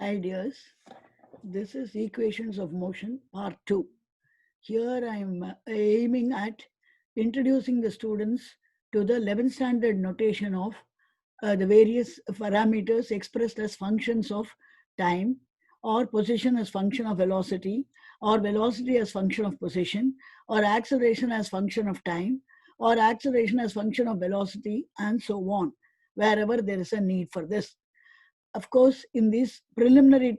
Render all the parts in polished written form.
Hi dears, this is Equations of Motion Part 2. Here I am aiming at introducing the students to the 11th standard notation of the various parameters expressed as functions of time, or position as function of velocity, or velocity as function of position, or acceleration as function of time, or acceleration as function of velocity, and so on, wherever there is a need for this. Of course, in these preliminary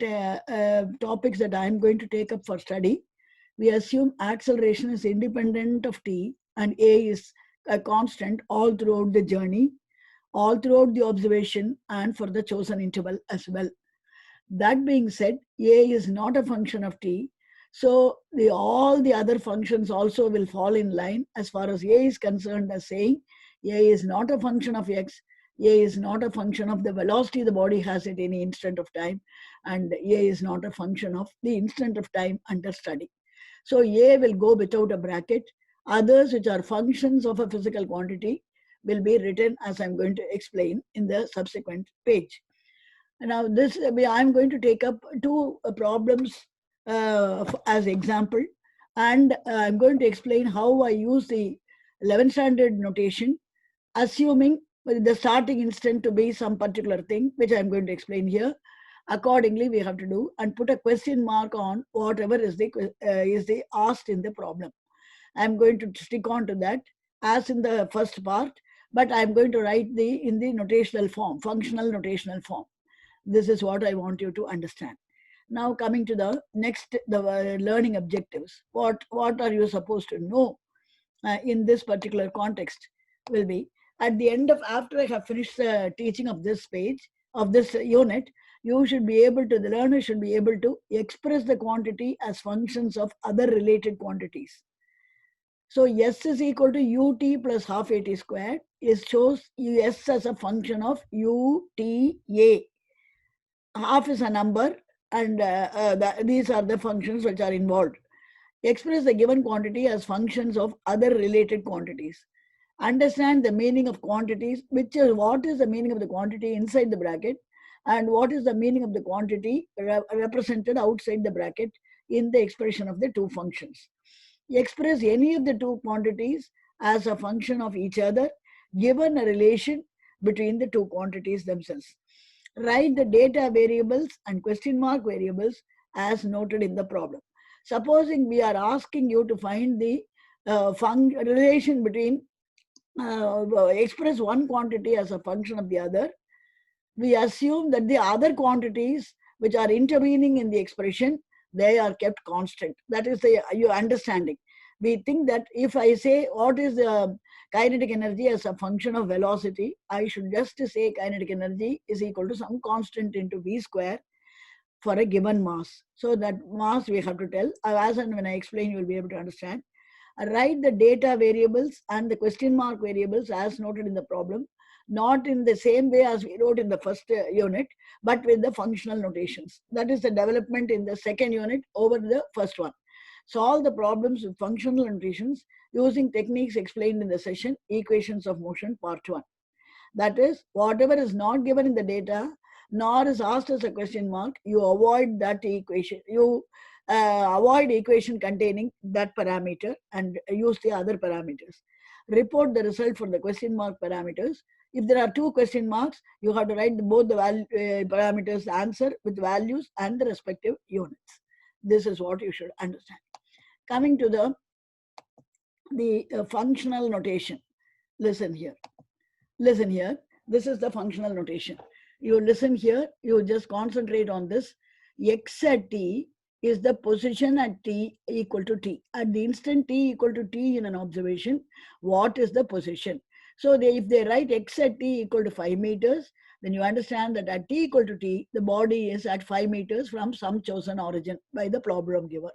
topics that I am going to take up for study, we assume acceleration is independent of t and a is a constant all throughout the journey, all throughout the observation, and for the chosen interval as well. That being said, a is not a function of t, so all the other functions also will fall in line as far as a is concerned, as saying a is not a function of x, a is not a function of the velocity the body has at any instant of time, and a is not a function of the instant of time under study. So a will go without a bracket. Others, which are functions of a physical quantity, will be written as I'm going to explain in the subsequent page. Now, I'm going to take up two problems as example, and I'm going to explain how I use the 11th standard notation, assuming the starting instant to be some particular thing, which I'm going to explain here. Accordingly, we have to do and put a question mark on whatever is the asked in the problem. I'm going to stick on to that as in the first part, but I'm going to write in the notational form, functional notational form. This is what I want you to understand. Now, coming to the next, the learning objectives. What are you supposed to know in this particular context will be at the end of, after I have finished the teaching of this page, of this unit, you should be able to, the learner should be able to express the quantity as functions of other related quantities. So S is equal to ut plus half at squared. It shows S as a function of uta. Half is a number, and these are the functions which are involved. Express the given quantity as functions of other related quantities. Understand the meaning of quantities, which is what is the meaning of the quantity inside the bracket, and what is the meaning of the quantity represented outside the bracket in the expression of the two functions. Express any of the two quantities as a function of each other, given a relation between the two quantities themselves. Write the data variables and question mark variables as noted in the problem. Supposing we are asking you to find the relation between express one quantity as a function of the other, we assume that the other quantities which are intervening in the expression, they are kept constant. That is your understanding. We think that if I say what is the kinetic energy as a function of velocity, I should just say kinetic energy is equal to some constant into v square for a given mass. So that mass we have to tell. As and when I explain, you will be able to understand. Write the data variables and the question mark variables as noted in the problem, not in the same way as we wrote in the first unit, but with the functional notations. That is the development in the second unit over the first one. Solve the problems with functional notations using techniques explained in the session Equations of Motion Part 1. That is, whatever is not given in the data, nor is asked as a question mark, you avoid that equation. You avoid equation containing that parameter and use the other parameters. Report the result for the question mark parameters. If there are two question marks, you have to write both the parameters answer with values and the respective units. This is what you should understand. Coming to the functional notation. Listen here. Listen here. This is the functional notation. You listen here. You just concentrate on this. X at t is the position at t equal to t. At the instant t equal to t in an observation, what is the position? So if they write x at t equal to 5 meters, then you understand that at t equal to t, the body is at 5 meters from some chosen origin by the problem giver.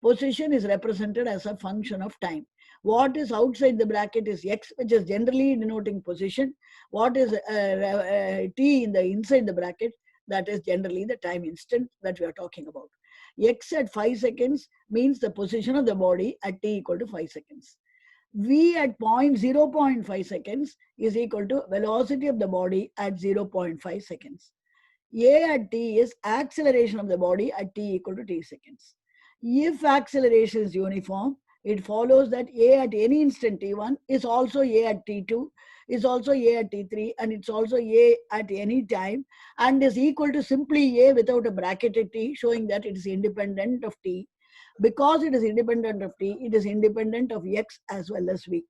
Position is represented as a function of time. What is outside the bracket is x, which is generally denoting position. What is t in the inside the bracket, that is generally the time instant that we are talking about. X at 5 seconds means the position of the body at t equal to 5 seconds. V at 0.5 seconds is equal to velocity of the body at 0.5 seconds. A at t is acceleration of the body at t equal to t seconds. If acceleration is uniform, it follows that A at any instant t1 is also A at t2, is also A at t3, and it's also A at any time, and is equal to simply A without a bracketed t, showing that it is independent of t. Because it is independent of t, it is independent of x as well as v.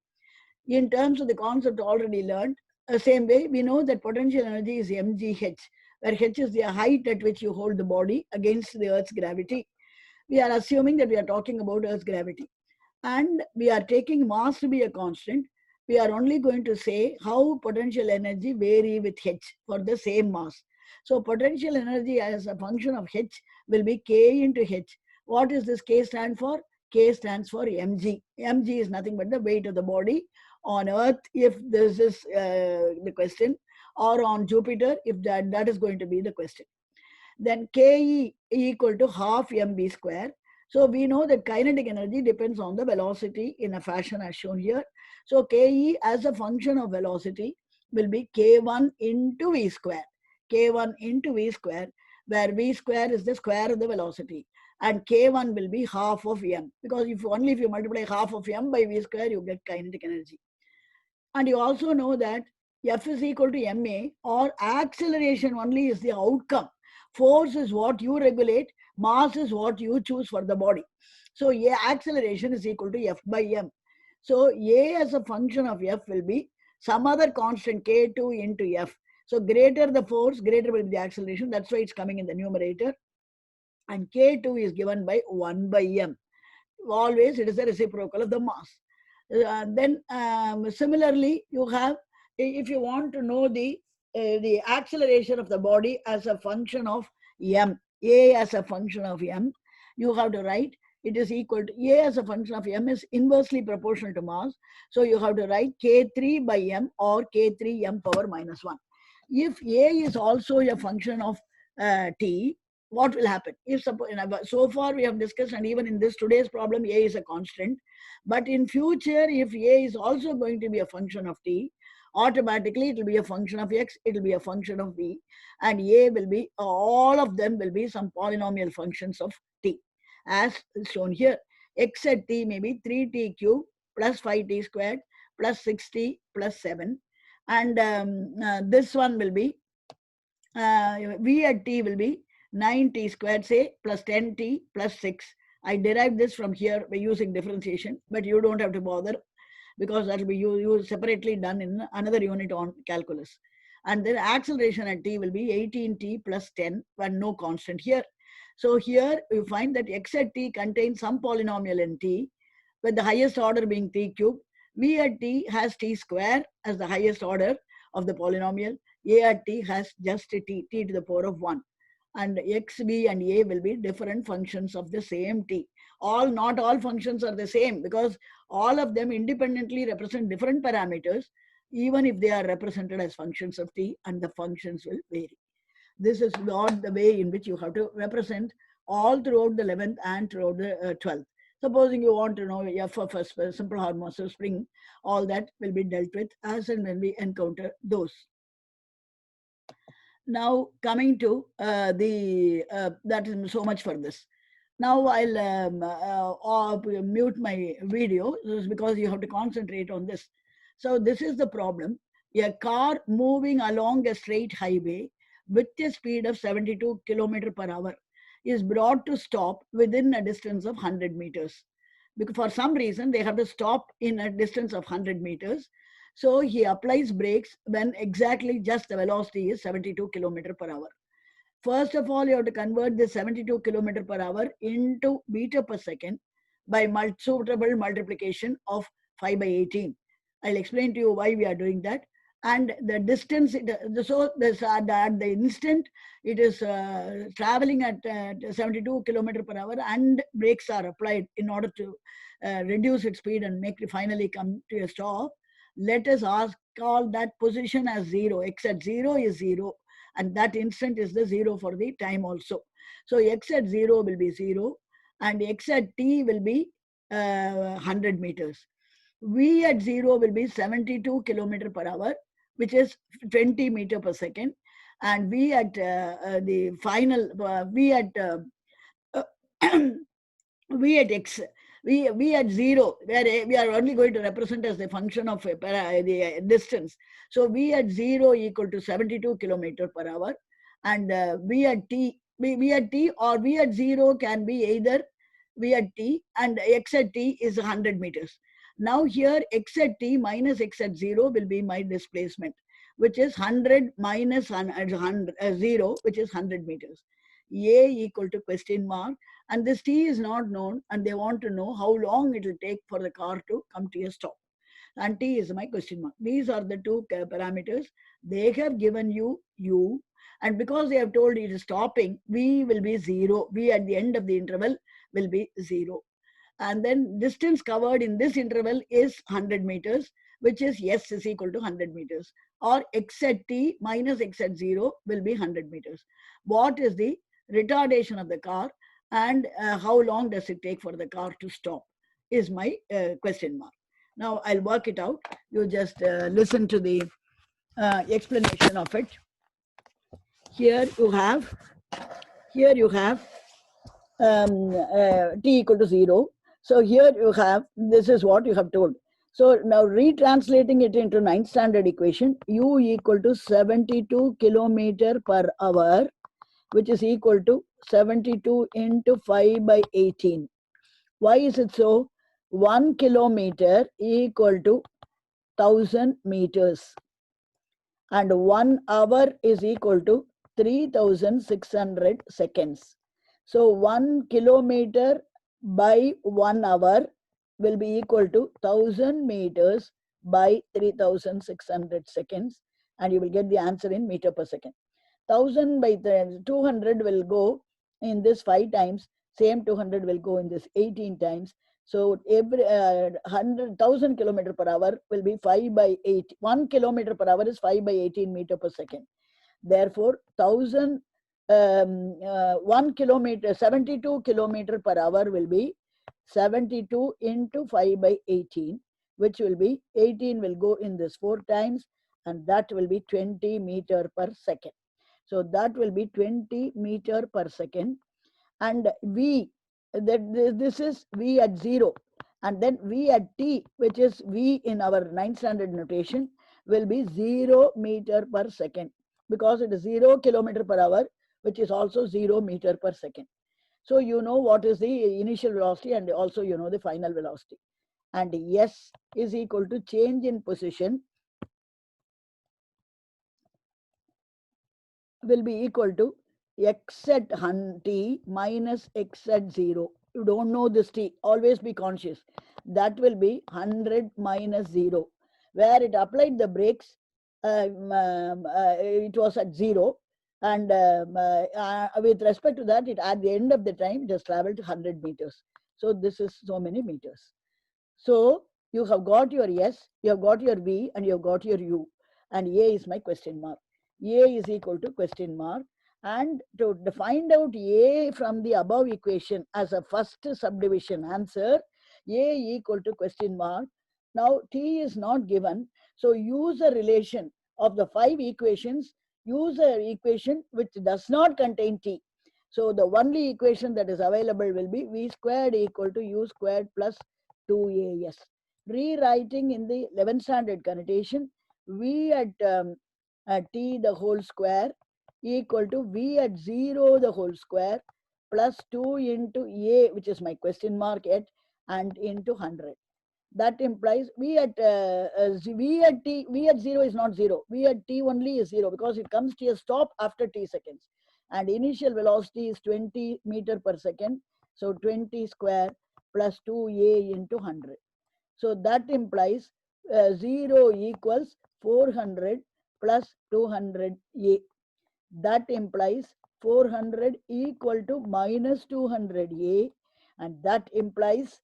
In terms of the concept already learned, same way, we know that potential energy is mgh, where h is the height at which you hold the body against the Earth's gravity. We are assuming that we are talking about Earth's gravity. And we are taking mass to be a constant. We are only going to say how potential energy vary with h for the same mass. So potential energy as a function of h will be k into h. What does this k stand for? K stands for mg. Mg is nothing but the weight of the body on Earth, if this is the question, or on Jupiter, if that is going to be the question. Then Ke equal to half mv square. So we know that kinetic energy depends on the velocity in a fashion as shown here. So Ke as a function of velocity will be K1 into v square. K1 into v square, where v square is the square of the velocity. And K1 will be half of m, because if you multiply half of m by v square, you get kinetic energy. And you also know that F is equal to ma, or acceleration only is the outcome. Force is what you regulate, mass is what you choose for the body. So acceleration is equal to F by m. So A as a function of F will be some other constant K2 into F. So greater the force, greater will be the acceleration. That's why it's coming in the numerator. And K2 is given by 1 by m. Always it is a reciprocal of the mass. Then similarly, you have, if you want to know the acceleration of the body as a function of m, a as a function of m, you have to write it is equal to a as a function of m is inversely proportional to mass. So you have to write k3 by m, or k3 m power minus 1. If a is also a function of t, what will happen? If so far we have discussed, and even in this today's problem, a is a constant. But in future, if a is also going to be a function of t, automatically it will be a function of x, it will be a function of v, and a will be, all of them will be some polynomial functions of t, as shown here. X at t may be 3t cube plus 5t squared plus 6t plus 7, and this one will be v at t will be 9t squared, say, plus 10t plus 6. I derived this from here by using differentiation, but you don't have to bother, because that will be you separately done in another unit on calculus. And then acceleration at t will be 18t plus 10, but no constant here. So here you find that x at t contains some polynomial in t, with the highest order being t cube. V at t has t square as the highest order of the polynomial. A at t has just t to the power of 1. And x, b, and a will be different functions of the same t. Not all functions are the same, because all of them independently represent different parameters, even if they are represented as functions of t, and the functions will vary. This is not the way in which you have to represent all throughout the 11th and throughout the 12th. Supposing you want to know f of a simple harmonic spring, all that will be dealt with as and when we encounter those. Now coming to that is so much for this. Now I'll mute my video, because you have to concentrate on this. So this is the problem. A car moving along a straight highway with a speed of 72 km per hour is brought to stop within a distance of 100 meters. Because for some reason they have to stop in a distance of 100 meters. So he applies brakes when exactly just the velocity is 72 km per hour. First of all, you have to convert this 72 km per hour into meter per second by suitable multiplication of 5 by 18. I'll explain to you why we are doing that. And the distance, so this, at the instant, it is traveling at 72 km per hour, and brakes are applied in order to reduce its speed and make it finally come to a stop. Let us call that position as 0. X at 0 is 0, and that instant is the 0 for the time also. So x at 0 will be 0, and x at t will be 100 meters. V at 0 will be 72 km per hour, which is 20 meter per second. and V at the final V at V at x, V at 0, where we are only going to represent as the function of the distance. So V at 0 equal to 72 kilometer per hour, and V at t, V at t or V at 0 can be either V at t, and x at t is 100 meters. Now here x at t minus x at 0 will be my displacement, which is 100 minus 0, which is 100 meters. A equal to question mark, and this t is not known, and they want to know how long it will take for the car to come to a stop, and t is my question mark. These are the two parameters. They have given you u, and because they have told it is stopping, v will be 0. V at the end of the interval will be 0, and then distance covered in this interval is 100 meters, which is s is equal to 100 meters, or x at t minus x at 0 will be 100 meters. What is the retardation of the car, and how long does it take for the car to stop, is my question mark. Now I'll work it out. You just listen to the explanation of it. Here you have t equal to 0. So here you have, this is what you have told. So now retranslating it into 9th standard equation, u equal to 72 kilometer per hour, which is equal to 72 into 5 by 18. Why is it so? 1 kilometer equal to 1000 meters, and 1 hour is equal to 3600 seconds. So 1 kilometer by 1 hour will be equal to 1000 meters by 3600 seconds, and you will get the answer in meter per second. 1000 by 200 will go in this 5 times, same 200 will go in this 18 times. So every 100,000 kilometer per hour will be 5 by 8. 1 kilometer per hour is 5 by 18 meter per second. Therefore, 1 kilometer, 72 kilometer per hour will be 72 into 5 by 18, which will be 18 will go in this 4 times, and that will be 20 meter per second. So that will be 20 meter per second. And V, that this is V at 0, and then V at t, which is V in our 9th standard notation, will be 0 meter per second, because it is 0 kilometer per hour, which is also 0 meter per second. So you know what is the initial velocity, and also you know the final velocity. And s is equal to change in position will be equal to x at t minus x at 0. You don't know this t, always be conscious. That will be 100 minus 0. Where it applied the brakes, it was at 0. And with respect to that, it at the end of the time, it has traveled 100 meters. So this is so many meters. So you have got your S, you have got your V, and you have got your U. And A is my question mark. A is equal to question mark. And to find out A from the above equation as a first subdivision answer, A equal to question mark. Now T is not given. So use a relation of the 5 equations. Use an equation which does not contain T. So the only equation that is available will be V squared equal to U squared plus 2as. Rewriting in the 11th standard connotation, V at t the whole square equal to V at 0 the whole square plus 2 into a, which is my question mark at, and into 100. That implies V at t, V at 0 is not 0. V at t only is 0, because it comes to a stop after t seconds. And initial velocity is 20 meter per second. So 20 square plus 2a into 100. So that implies 0 equals 400 plus 200a. That implies 400 equal to minus 200a, and that implies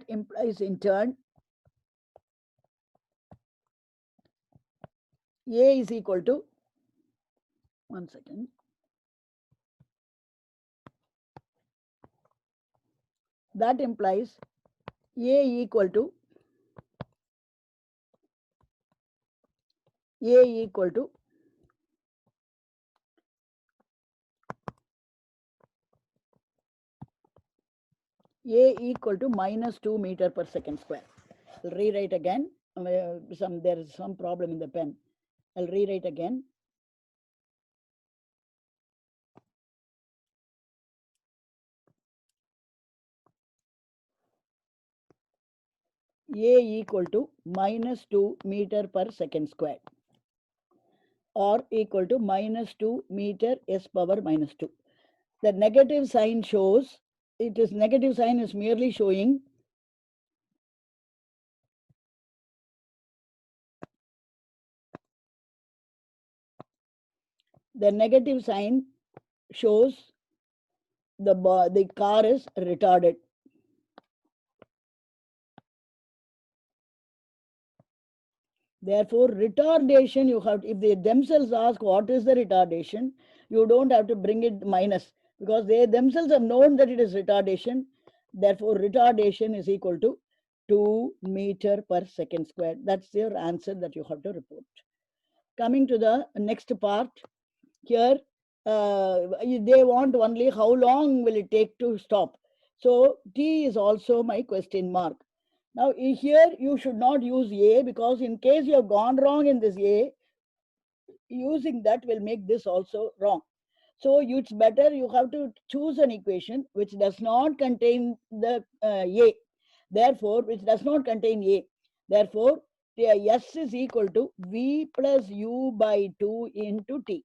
in turn a is equal to, one second, that implies a equal to A equal to minus 2 meter per second square. I'll rewrite again. There is some problem in the pen. I'll rewrite again. A equal to minus 2 meter per second square, or equal to minus 2 meter s power minus 2. The negative sign shows, negative sign is merely showing the negative sign shows the car is retarded. Therefore, retardation, you have, if they themselves ask what is the retardation, you don't have to bring it minus, because they themselves have known that it is retardation. Therefore, retardation is equal to 2 meter per second square. That's your answer that you have to report. Coming to the next part, here they want only how long will it take to stop. So T is also my question mark. Now here you should not use A, because in case you have gone wrong in this A, using that will make this also wrong. So it's better you have to choose an equation which does not contain the A. Therefore, which does not contain A. Therefore, the S is equal to V plus U by 2 into T.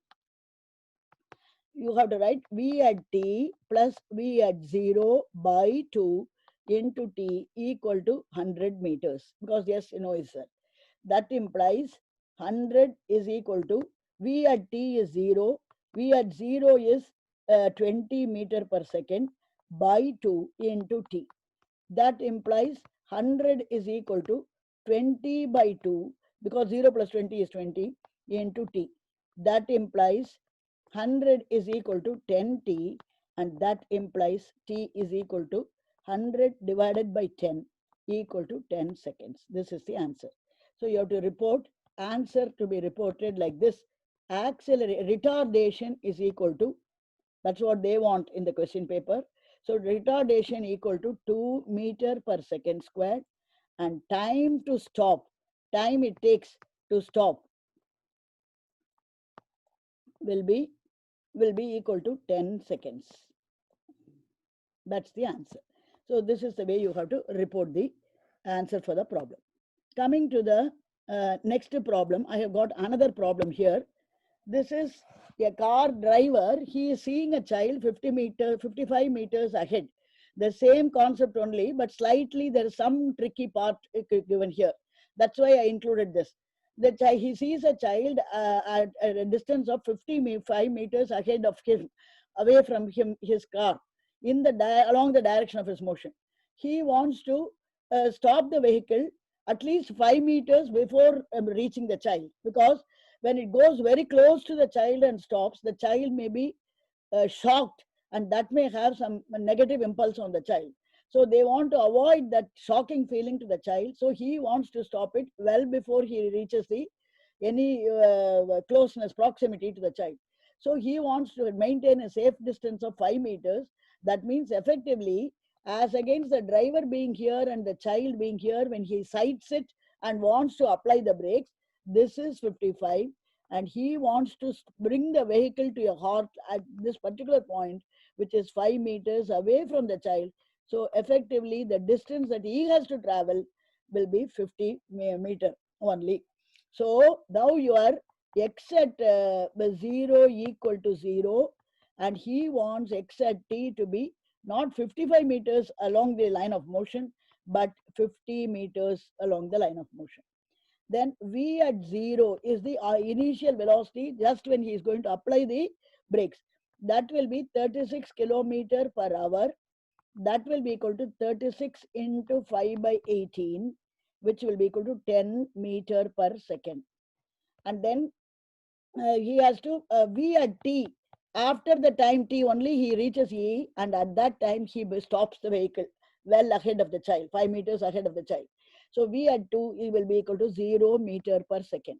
You have to write V at T plus V at 0 by 2 into T equal to 100 meters, because yes, you know is that. That implies 100 is equal to V at T is 0, V at 0 is 20 meter per second by 2 into T. That implies 100 is equal to 20 by 2, because 0 plus 20 is 20 into T. That implies 100 is equal to 10T, and that implies T is equal to 100 divided by 10 equal to 10 seconds. This is the answer. So you have to report, answer to be reported like this: retardation is equal to, that's what they want in the question paper. So retardation equal to 2 meter per second square, and time to stop, time it takes to stop will be equal to 10 seconds. That's the answer. So this is the way you have to report the answer for the problem. Coming to the next problem, I have got another problem here. This is a car driver. He is seeing a child 55 meters ahead. The same concept only, but slightly there is some tricky part given here. That's why I included this. He sees a child at a distance of 55 meters ahead of him, away from him, his car, in the along the direction of his motion. He wants to stop the vehicle at least 5 meters before reaching the child, because when it goes very close to the child and stops, the child may be shocked, and that may have some negative impulse on the child. So they want to avoid that shocking feeling to the child. So he wants to stop it well before he reaches the any closeness, proximity to the child. So he wants to maintain a safe distance of 5 meters. That means effectively, as against the driver being here and the child being here, when he sights it and wants to apply the brakes, this is 55, and he wants to bring the vehicle to a halt at this particular point, which is 5 meters away from the child. So effectively, the distance that he has to travel will be 50 meter only. So now you are x at 0 equal to 0, and he wants x at t to be not 55 meters along the line of motion, but 50 meters along the line of motion. Then v at 0 is the initial velocity just when he is going to apply the brakes. That will be 36 kilometer per hour. That will be equal to 36 into 5 by 18, which will be equal to 10 meter per second. And then he has to v at t, after the time t only he reaches e, and at that time he stops the vehicle well ahead of the child, 5 meters ahead of the child. So v at 2 will be equal to 0 meter per second.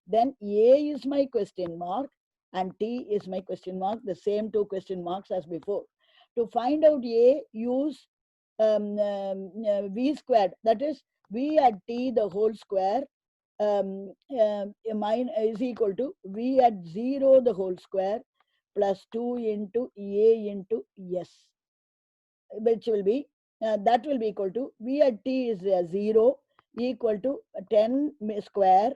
then A is my question mark and T is my question mark, the same two question marks as before. To find out A, use V squared, that is V at T the whole square mine is equal to V at 0 the whole square plus 2 into A into S, which will be that will be equal to V at T is 0 equal to 10 square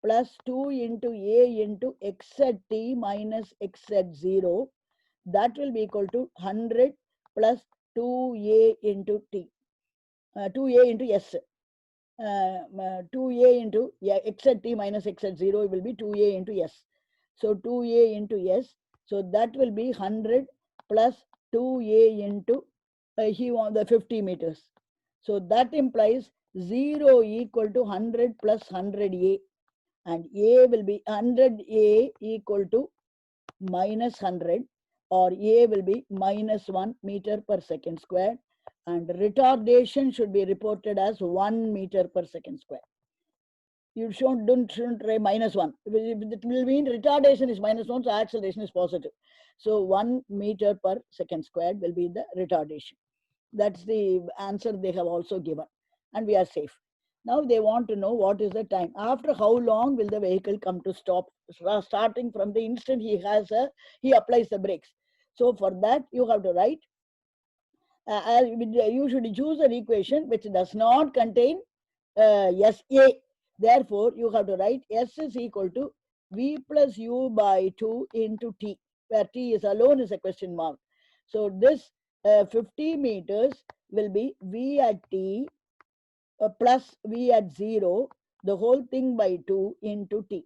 plus 2 into A into X at T minus X at 0, that will be equal to 100 plus 2A into T, 2A into S. 2A into X at T minus X at 0 will be 2A into S. So 2A into S. So that will be 100 plus 2A into he wants the 50 meters. So that implies 0 equal to 100 plus 100A, and A will be 100A equal to minus 100, or A will be minus 1 meter per second square, and retardation should be reported as 1 meter per second square. You shouldn't try minus 1. It will mean retardation is minus 1, so acceleration is positive. So 1 meter per second squared will be the retardation. That's the answer they have also given, and we are safe. Now they want to know what is the time. After how long will the vehicle come to stop, starting from the instant he applies the brakes. So for that you have to write, you should choose an equation which does not contain SA. Therefore, you have to write S is equal to V plus U by 2 into T, where T is alone is a question mark. So this 50 meters will be V at T plus V at 0, the whole thing by 2 into T.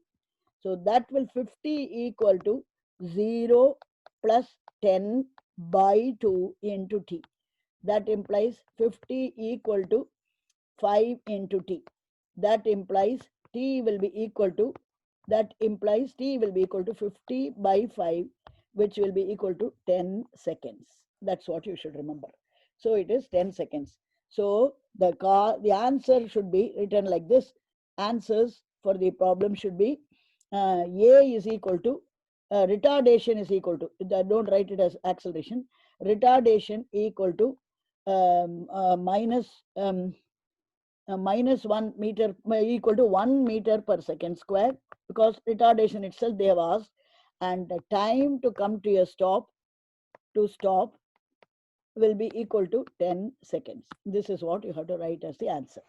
So that will 50 equal to 0 plus 10 by 2 into T. That implies 50 equal to 5 into T. That implies T will be equal to, that implies T will be equal to 50 by 5, which will be equal to 10 seconds. That's what you should remember. So it is 10 seconds. So the answer should be written like this. Answers for the problem should be A is equal to retardation is equal to, don't write it as acceleration, retardation equal to minus 1 meter equal to 1 meter per second square, because retardation itself they have asked, and the time to come to a stop will be equal to 10 seconds. This is what you have to write as the answer.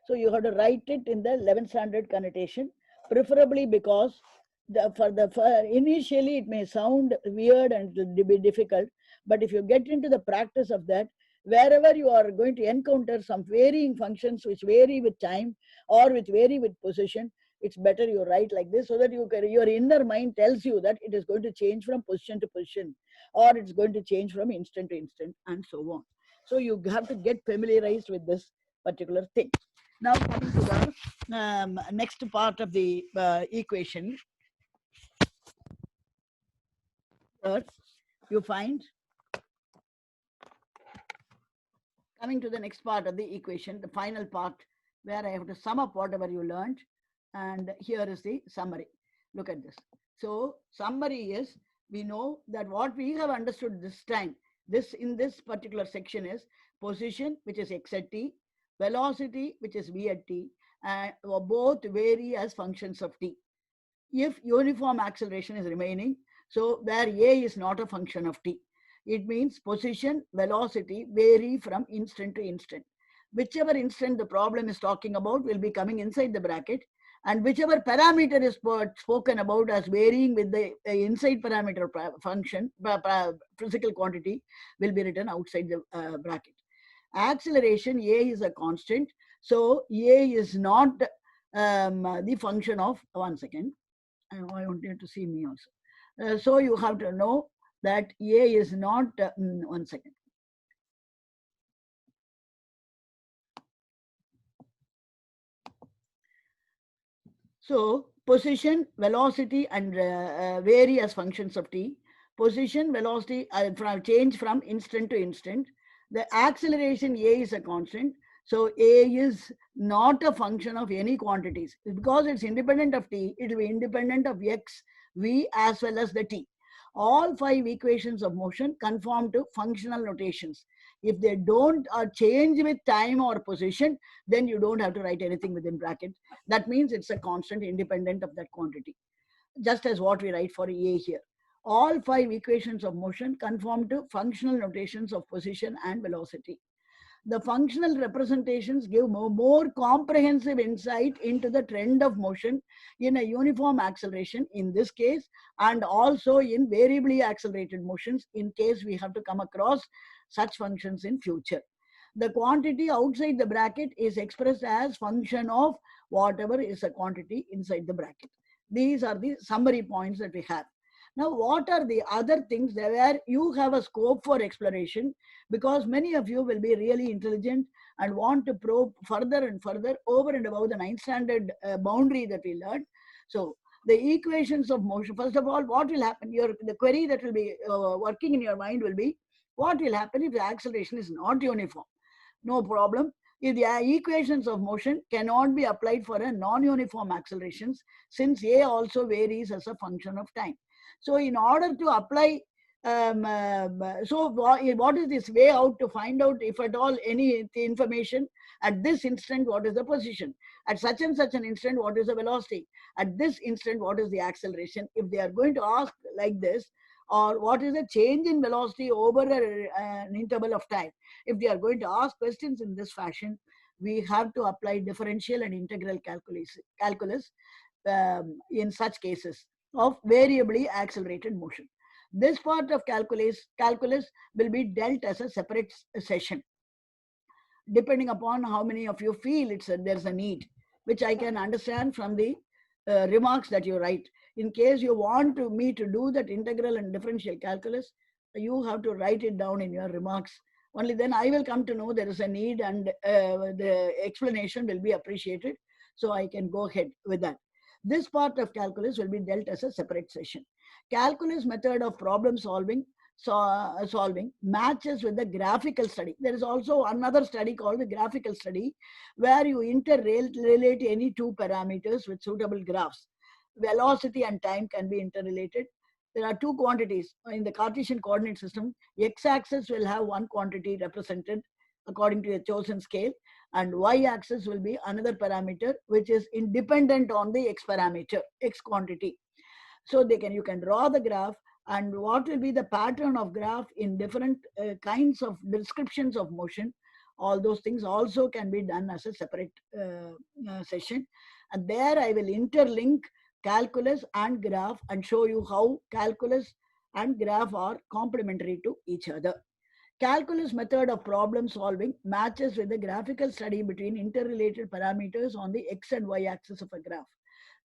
So you have to write it in the 11th standard connotation, preferably because initially it may sound weird and it will be difficult, but if you get into the practice of that, wherever you are going to encounter some varying functions which vary with time or which vary with position, it's better you write like this, so that your inner mind tells you that it is going to change from position to position, or it's going to change from instant to instant, and so on. So you have to get familiarized with this particular thing. Now coming to the next part of the equation, here you find, coming to the next part of the equation, the final part, where I have to sum up whatever you learned, and here is the summary. Look at this. So summary is, we know that what we have understood this time, in this particular section, is position, which is X at T, velocity, which is V at T, and both vary as functions of T. If uniform acceleration is remaining, so where A is not a function of T, it means position, velocity vary from instant to instant. Whichever instant the problem is talking about will be coming inside the bracket, and whichever parameter is spoken about as varying with the inside parameter function, physical quantity, will be written outside the bracket. Acceleration, A is a constant, so A is not the function of, one second, I want you to see me also. So you have to know that A is not, one second. So position, velocity, and vary as functions of T. Position, velocity change from instant to instant. The acceleration A is a constant. So A is not a function of any quantities. Because it's independent of t, it will be independent of x, v as well as the t. All 5 equations of motion conform to functional notations. If they don't change with time or position, then you don't have to write anything within bracket. That means it's a constant independent of that quantity, just as what we write for A here. All 5 equations of motion conform to functional notations of position and velocity. The functional representations give more comprehensive insight into the trend of motion in a uniform acceleration in this case, and also in variably accelerated motions in case we have to come across such functions in future. The quantity outside the bracket is expressed as function of whatever is a quantity inside the bracket. These are the summary points that we have. Now, what are the other things where you have a scope for exploration, because many of you will be really intelligent and want to probe further and further over and above the 9th standard boundary that we learned. So, the equations of motion, first of all, what will happen? The query that will be working in your mind will be, what will happen if the acceleration is not uniform? No problem. If the equations of motion cannot be applied for a non-uniform accelerations, since A also varies as a function of time. So in order to apply, so what is this way out to find out, if at all, any information at this instant, what is the position? At such and such an instant, what is the velocity? At this instant, what is the acceleration? If they are going to ask like this, or what is the change in velocity over an interval of time? If they are going to ask questions in this fashion, we have to apply differential and integral calculus in such cases of variably accelerated motion. This part of calculus will be dealt as a separate session, depending upon how many of you feel there's a need, which I can understand from the remarks that you write. In case you want me to do that integral and differential calculus, you have to write it down in your remarks. Only then I will come to know there is a need, and the explanation will be appreciated, so I can go ahead with that. This part of calculus will be dealt as a separate session. Calculus method of problem solving matches with the graphical study. There is also another study called the graphical study, where you interrelate any two parameters with suitable graphs. Velocity and time can be interrelated. There are two quantities in the Cartesian coordinate system. X-axis will have one quantity represented according to a chosen scale, and y-axis will be another parameter which is independent on the x parameter, x quantity. So you can draw the graph, and what will be the pattern of graph in different kinds of descriptions of motion. All those things also can be done as a separate session. And there I will interlink calculus and graph and show you how calculus and graph are complementary to each other. Calculus method of problem solving matches with the graphical study between interrelated parameters on the x and y axis of a graph.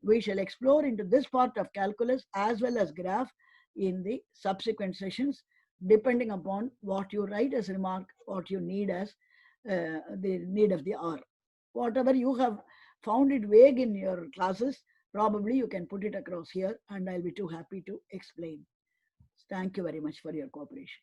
We shall explore into this part of calculus as well as graph in the subsequent sessions, depending upon what you write as remark, what you need as the need of the hour. Whatever you have found it vague in your classes, probably you can put it across here, and I'll be too happy to explain. Thank you very much for your cooperation.